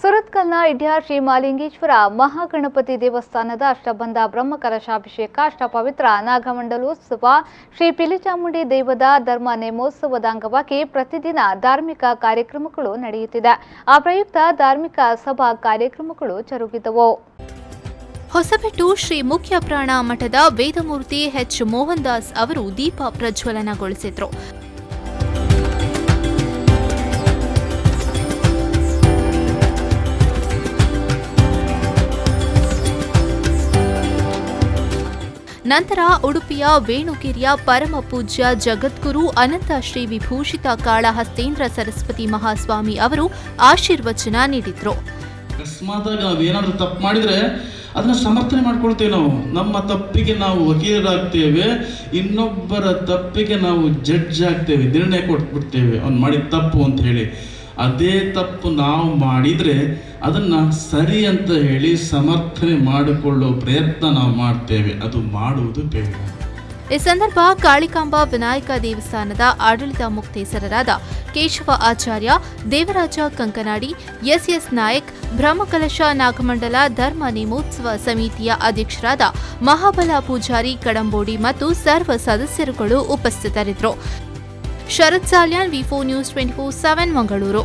ಸುರತ್ಕಲ್ನ ಇಡ್ಯಾ ಶ್ರೀ ಮಾಲಿಂಗೇಶ್ವರ ಮಹಾಗಣಪತಿ ದೇವಸ್ಥಾನದ ಅಷ್ಟಬಂಧ ಬ್ರಹ್ಮಕಲಶಾಭಿಷೇಕ ಅಷ್ಟಪವಿತ್ರ ನಾಗಮಂಡಲೋತ್ಸವ ಶ್ರೀ ಪಿಲಿಚಾಮುಂಡಿ ದೇವದ ಧರ್ಮ ನೇಮೋತ್ಸವದ ಅಂಗವಾಗಿ ಪ್ರತಿದಿನ ಧಾರ್ಮಿಕ ಕಾರ್ಯಕ್ರಮಗಳು ನಡೆಯುತ್ತಿದೆ. ಆ ಪ್ರಯುಕ್ತ ಧಾರ್ಮಿಕ ಸಭಾ ಕಾರ್ಯಕ್ರಮಗಳು ಜರುಗಿದವು. ಹೊಸಪೇಟು ಶ್ರೀ ಮುಖ್ಯ ಪ್ರಾಣ ಮಠದ ವೇದಮೂರ್ತಿ ಎಚ್ ಮೋಹನ್ ದಾಸ್ ಅವರು ದೀಪ ಪ್ರಜ್ವಲನಗೊಳಿಸಿದರು. ನಂತರ ಉಡುಪಿಯ ವೇಣುಗಿರಿಯ ಪರಮ ಪೂಜ್ಯ ಜಗದ್ಗುರು ಅನಂತ ಶ್ರೀ ವಿಭೂಷಿತ ಕಾಳಹಸ್ತೇಂದ್ರ ಸರಸ್ವತಿ ಮಹಾಸ್ವಾಮಿ ಅವರು ಆಶೀರ್ವಚನ ನೀಡಿದ್ರು. ಅಕಸ್ಮಾತ್ ನಾವೇನಾದ್ರೂ ತಪ್ಪು ಮಾಡಿದ್ರೆ ಅದನ್ನ ಸಮರ್ಥನೆ ಮಾಡ್ಕೊಳ್ತೇವೆ. ನಾವು ನಮ್ಮ ತಪ್ಪಿಗೆ ನಾವು ವಕೀಲರಾಗ್ತೇವೆ, ಇನ್ನೊಬ್ಬರ ತಪ್ಪಿಗೆ ನಾವು ಜಡ್ಜ್ ಆಗ್ತೇವೆ, ನಿರ್ಣಯ ಕೊಟ್ಬಿಡ್ತೇವೆ ಅವ್ನು ಮಾಡಿದ ತಪ್ಪು ಅಂತ ಹೇಳಿ. ಅದೇ ತಪ್ಪು ನಾವು ಮಾಡಿದರೆ ಅದನ್ನು ಸರಿ ಅಂತ ಹೇಳಿ ಸಮರ್ಥನೆ ಮಾಡಿಕೊಳ್ಳೋ ಪ್ರಯತ್ನ ನಾವು ಮಾಡ್ತೇವೆ. ಅದು ಮಾಡುವುದು ಬೇಡ. ಈ ಸಂದರ್ಭ ಕಾಳಿಕಾಂಬಾ ವಿನಾಯಕ ದೇವಸ್ಥಾನದ ಆಡಳಿತ ಮುಕ್ತೇಸರರಾದ ಕೇಶವ ಆಚಾರ್ಯ, ದೇವರಾಜ ಕಂಕನಾಡಿ, ಎಸ್ ನಾಯಕ್, ಬ್ರಹ್ಮಕಲಶ ನಾಗಮಂಡಲ ಧರ್ಮ ನೇಮೋತ್ಸವ ಸಮಿತಿಯ ಅಧ್ಯಕ್ಷರಾದ ಮಹಾಬಲ ಪೂಜಾರಿ ಕಡಂಬೋಡಿ ಮತ್ತು ಸರ್ವ ಸದಸ್ಯರುಗಳು ಉಪಸ್ಥಿತರಿದ್ದರು. ಶರತ್ ಸಾಲ್ಯಾನ್, ವಿ4 ನ್ಯೂಸ್ 24/7 ಮಂಗಳೂರು.